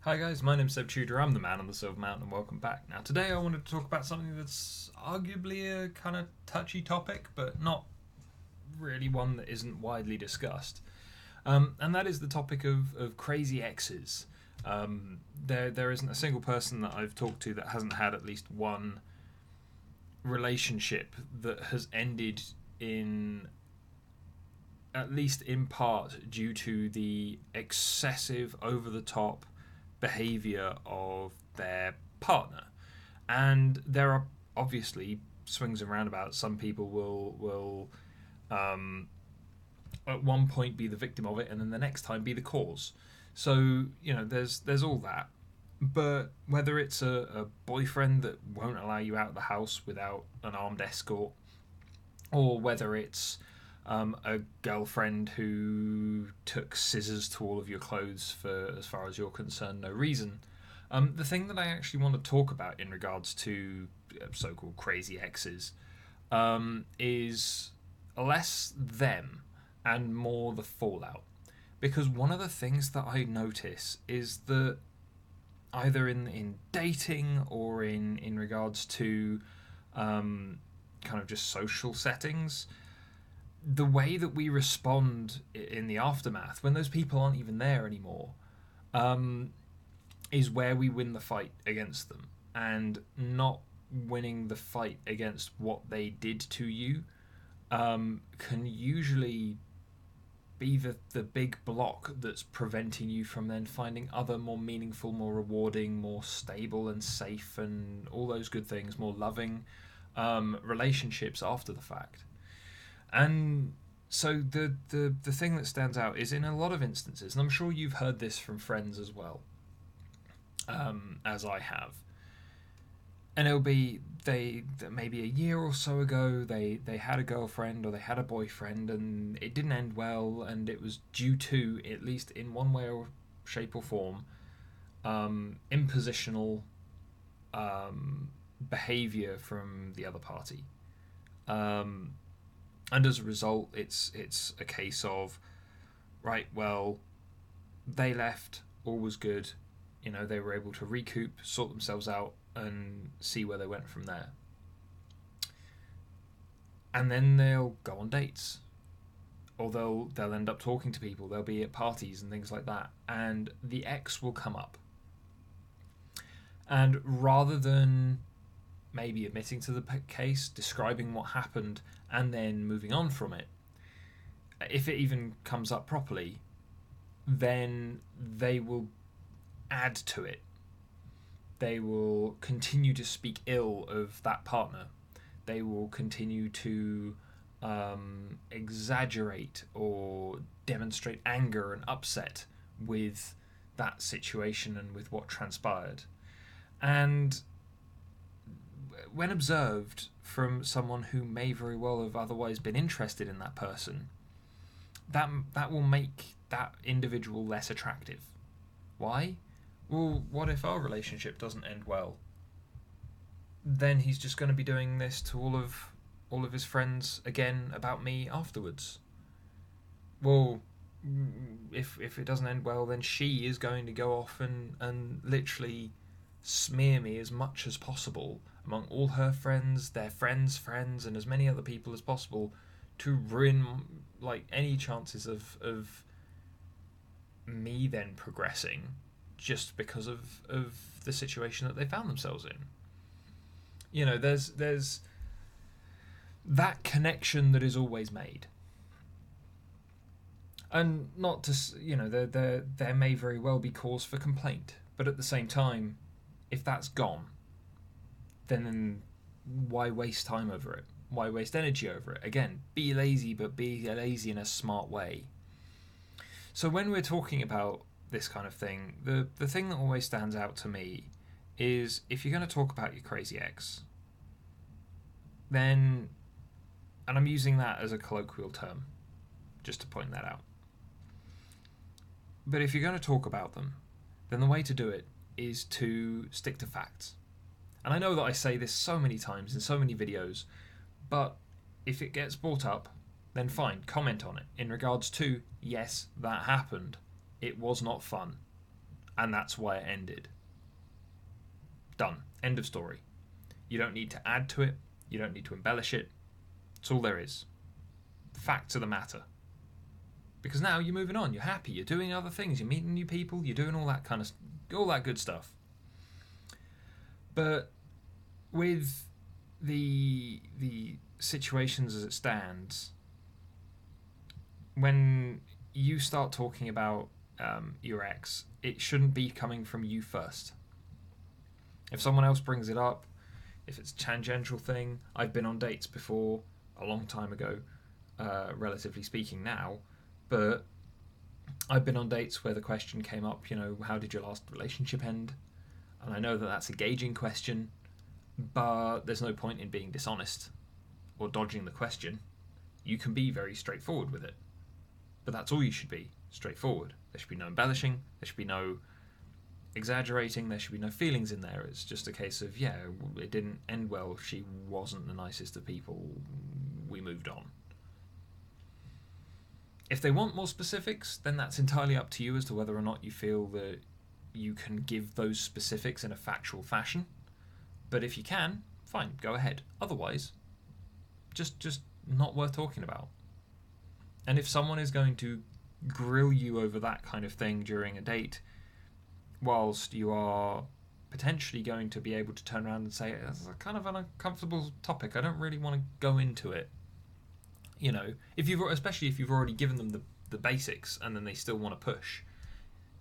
Hi guys, my name's Seb Tudor, I'm the man on the Silver Mountain and welcome back. Now today I wanted to talk about something that's arguably a kind of touchy topic, but not really one that isn't widely discussed. And that is the topic of crazy exes. There isn't a single person that I've talked to that hasn't had at least one relationship that has ended in, at least in part, due to the excessive, over the top behavior of their partner. And there are obviously swings and roundabouts. Some people will at one point be the victim of it, and then the next time be the cause. So there's all that. But whether it's a boyfriend that won't allow you out of the house without an armed escort, or whether it's a girlfriend who took scissors to all of your clothes for, as far as you're concerned, no reason. The thing that I actually want to talk about in regards to so-called crazy exes is less them and more the fallout. Because one of the things that I notice is that either in dating or in regards to kind of just social settings, the way that we respond in the aftermath when those people aren't even there anymore um, is where we win the fight against them, and not winning the fight against what they did to you can usually be the big block that's preventing you from then finding other more meaningful, more rewarding, more stable and safe and all those good things, more loving relationships after the fact. And so the thing that stands out is in a lot of instances, and I'm sure you've heard this from friends as well, as I have, and it'll be they maybe a year or so ago they had a girlfriend or they had a boyfriend and it didn't end well, and it was due to, at least in one way or shape or form, impositional behavior from the other party. And as a result, it's a case of, right, well, they left, all was good, they were able to recoup, sort themselves out, and see where they went from there. And then they'll go on dates, or they'll end up talking to people. They'll be at parties and things like that, and the ex will come up. And rather than maybe admitting to the case, describing what happened, and then moving on from it, if it even comes up properly, then they will add to it. They will continue to speak ill of that partner. They will continue to exaggerate or demonstrate anger and upset with that situation and with what transpired. And when observed from someone who may very well have otherwise been interested in that person, that will make that individual less attractive. Why? Well, what if our relationship doesn't end well? Then he's just going to be doing this to all of his friends again about me afterwards. Well, if it doesn't end well, then she is going to go off and literally smear me as much as possible among all her friends, their friends' friends, and as many other people as possible, to ruin like any chances of me then progressing, just because of the situation that they found themselves in. There's that connection that is always made. And not to, there may very well be cause for complaint, but at the same time, if that's gone, then why waste time over it? Why waste energy over it? Again, be lazy, but be lazy in a smart way. So when we're talking about this kind of thing, the thing that always stands out to me is, if you're going to talk about your crazy ex, then, and I'm using that as a colloquial term, just to point that out, but if you're going to talk about them, then the way to do it is to stick to facts. And I know that I say this so many times in so many videos, but if it gets brought up, then fine, comment on it in regards to, yes, that happened. It was not fun. and that's why it ended. Done. End of story. You don't need to add to it. You don't need to embellish it. It's all there is. Facts of the matter. Because now you're moving on. You're happy. You're doing other things. You're meeting new people. You're doing all that all that good stuff. But with the situations as it stands, when you start talking about your ex, it shouldn't be coming from you first. If someone else brings it up, if it's a tangential thing, I've been on dates before, a long time ago, relatively speaking now, but I've been on dates where the question came up, how did your last relationship end? And I know that that's a gauging question, but there's no point in being dishonest or dodging the question. You can be very straightforward with it. But that's all you should be, straightforward. There should be no embellishing, there should be no exaggerating, there should be no feelings in there. It's just a case of, it didn't end well, she wasn't the nicest of people, we moved on. If they want more specifics, then that's entirely up to you as to whether or not you feel that you can give those specifics in a factual fashion. But if you can, fine, go ahead. Otherwise, just not worth talking about. And if someone is going to grill you over that kind of thing during a date, whilst you are potentially going to be able to turn around and say, it's a kind of an uncomfortable topic, I don't really want to go into it. Especially if you've already given them the basics and then they still want to push,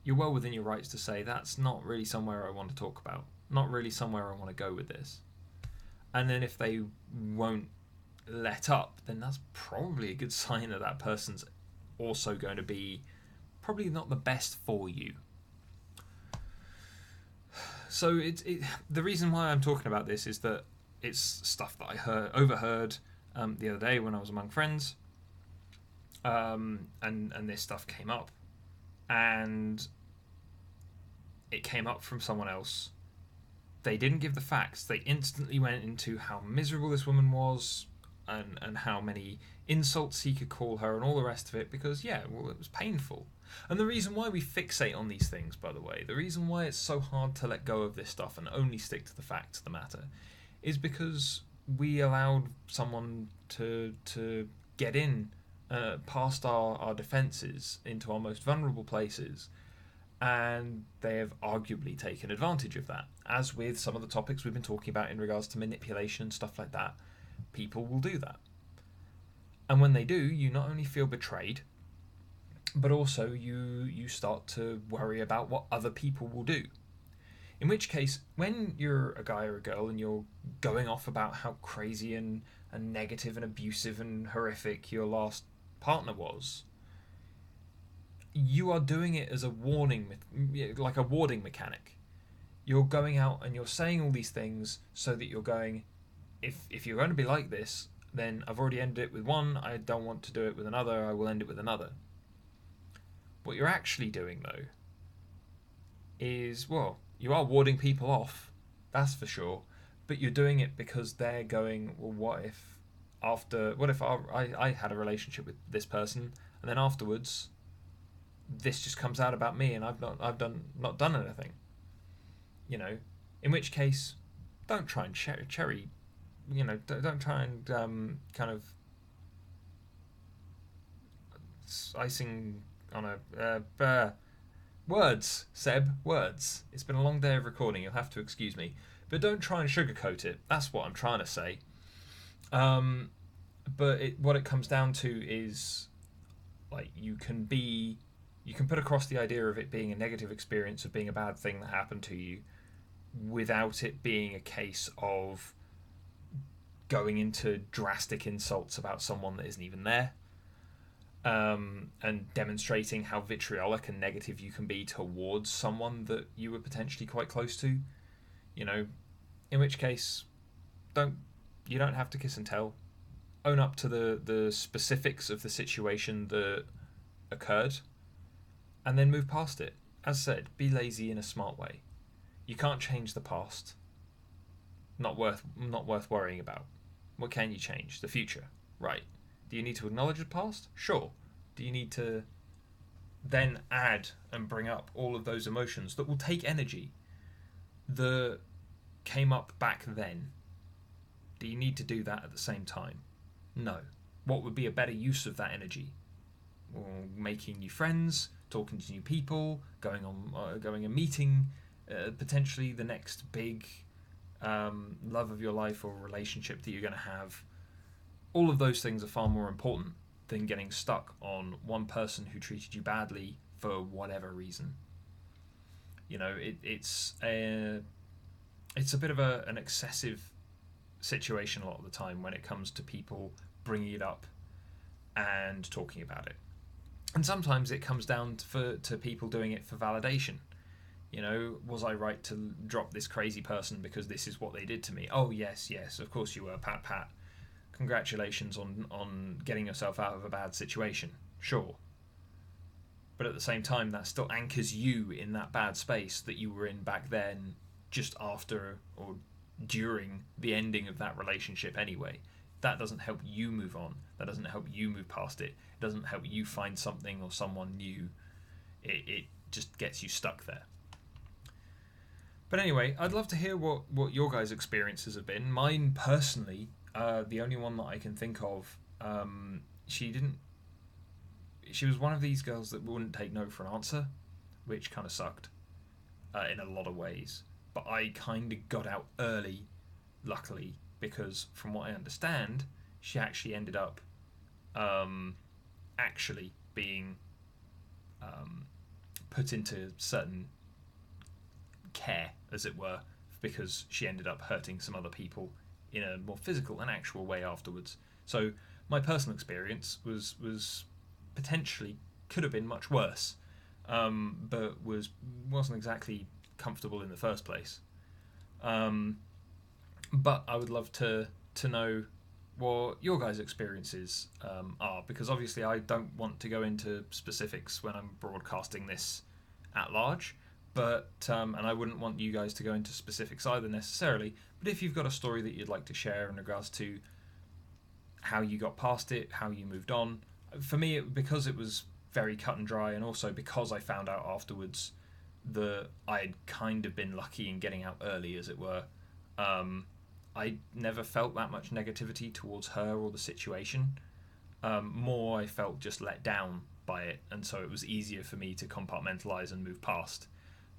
you're well within your rights to say, that's not really somewhere I want to talk about. Not really somewhere I want to go with this. And then if they won't let up, then that's probably a good sign that that person's also going to be probably not the best for you. So the reason why I'm talking about this is that it's stuff that I overheard the other day when I was among friends, and this stuff came up, and it came up from someone else. They didn't give the facts. They instantly went into how miserable this woman was, and how many insults he could call her and all the rest of it, because it was painful. And the reason why we fixate on these things, by the way, the reason why it's so hard to let go of this stuff and only stick to the facts of the matter, is because we allowed someone to get in past our defences into our most vulnerable places, and they have arguably taken advantage of that. As with some of the topics we've been talking about in regards to manipulation and stuff like that, people will do that. And when they do, you not only feel betrayed, but also you start to worry about what other people will do. In which case, when you're a guy or a girl and you're going off about how crazy and negative and abusive and horrific your last partner was, you are doing it as a warning, like a warding mechanic. You're going out and you're saying all these things so that you're going, if you're going to be like this, then I've already ended it with one, I don't want to do it with another, I will end it with another. What you're actually doing, though, is, you are warding people off, that's for sure, but you're doing it because they're going, what if I had a relationship with this person, and then afterwards, this just comes out about me, and I've not done anything. In which case, don't try and cherry. Don't try and kind of icing on a words, Seb, words. It's been a long day of recording, you'll have to excuse me. But don't try and sugarcoat it. That's what I'm trying to say. But what it comes down to is, like, you can put across the idea of it being a negative experience, of being a bad thing that happened to you, without it being a case of going into drastic insults about someone that isn't even there, and demonstrating how vitriolic and negative you can be towards someone that you were potentially quite close to. In which case, you don't have to kiss and tell. Own up to the specifics of the situation that occurred, and then move past it. As said, be lazy in a smart way. You can't change the past. Not worth worrying about. What can you change? The future. Right. Do you need to acknowledge the past? Sure. Do you need to then add and bring up all of those emotions that will take energy that came up back then. Do you need to do that at the same time? No. What would be a better use of that energy? Well, making new friends, talking to new people, going and meeting potentially the next big love of your life or relationship that you're going to have. All of those things are far more important than getting stuck on one person who treated you badly for whatever reason. You know, it's a bit of an excessive situation a lot of the time when it comes to people bringing it up and talking about it. And sometimes it comes down to people doing it for validation. You know, was I right to drop this crazy person because this is what they did to me? Oh, yes, of course you were, pat, pat. Congratulations on getting yourself out of a bad situation. Sure. But at the same time, that still anchors you in that bad space that you were in back then, just after or during the ending of that relationship anyway. That doesn't help you move on. That doesn't help you move past it. It doesn't help you find something or someone new. It just gets you stuck there. But anyway, I'd love to hear what your guys' experiences have been. Mine personally, the only one that I can think of, she was one of these girls that wouldn't take no for an answer, which kind of sucked in a lot of ways. But I kind of got out early, luckily, because from what I understand, she actually ended up actually being put into certain care, as it were, because she ended up hurting some other people in a more physical and actual way afterwards. So my personal experience was potentially could have been much worse, but wasn't exactly comfortable in the first place. But I would love to know what your guys' experiences are, because obviously I don't want to go into specifics when I'm broadcasting this at large, but and I wouldn't want you guys to go into specifics either necessarily, but if you've got a story that you'd like to share in regards to how you got past it, how you moved on. For me, because it was very cut and dry, and also because I found out afterwards that I'd kind of been lucky in getting out early, as it were, I never felt that much negativity towards her or the situation. More I felt just let down by it, and so it was easier for me to compartmentalize and move past.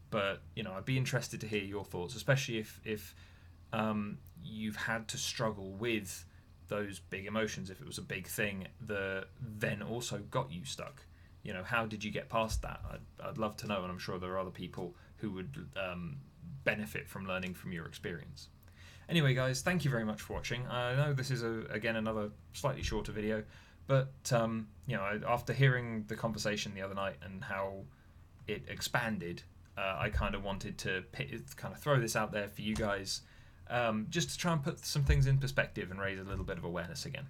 But I'd be interested to hear your thoughts, especially if you've had to struggle with those big emotions, if it was a big thing that then also got you stuck. How did you get past that? I'd love to know, and I'm sure there are other people who would benefit from learning from your experience. Anyway, guys, thank you very much for watching. I know this is again another slightly shorter video, but after hearing the conversation the other night and how it expanded, I kind of wanted to kind of throw this out there for you guys, just to try and put some things in perspective and raise a little bit of awareness again.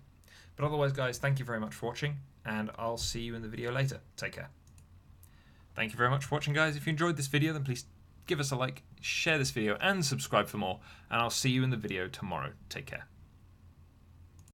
But otherwise, guys, thank you very much for watching, and I'll see you in the video later. Take care. Thank you very much for watching, guys. If you enjoyed this video, then please give us a like, share this video, and subscribe for more, and I'll see you in the video tomorrow. Take care.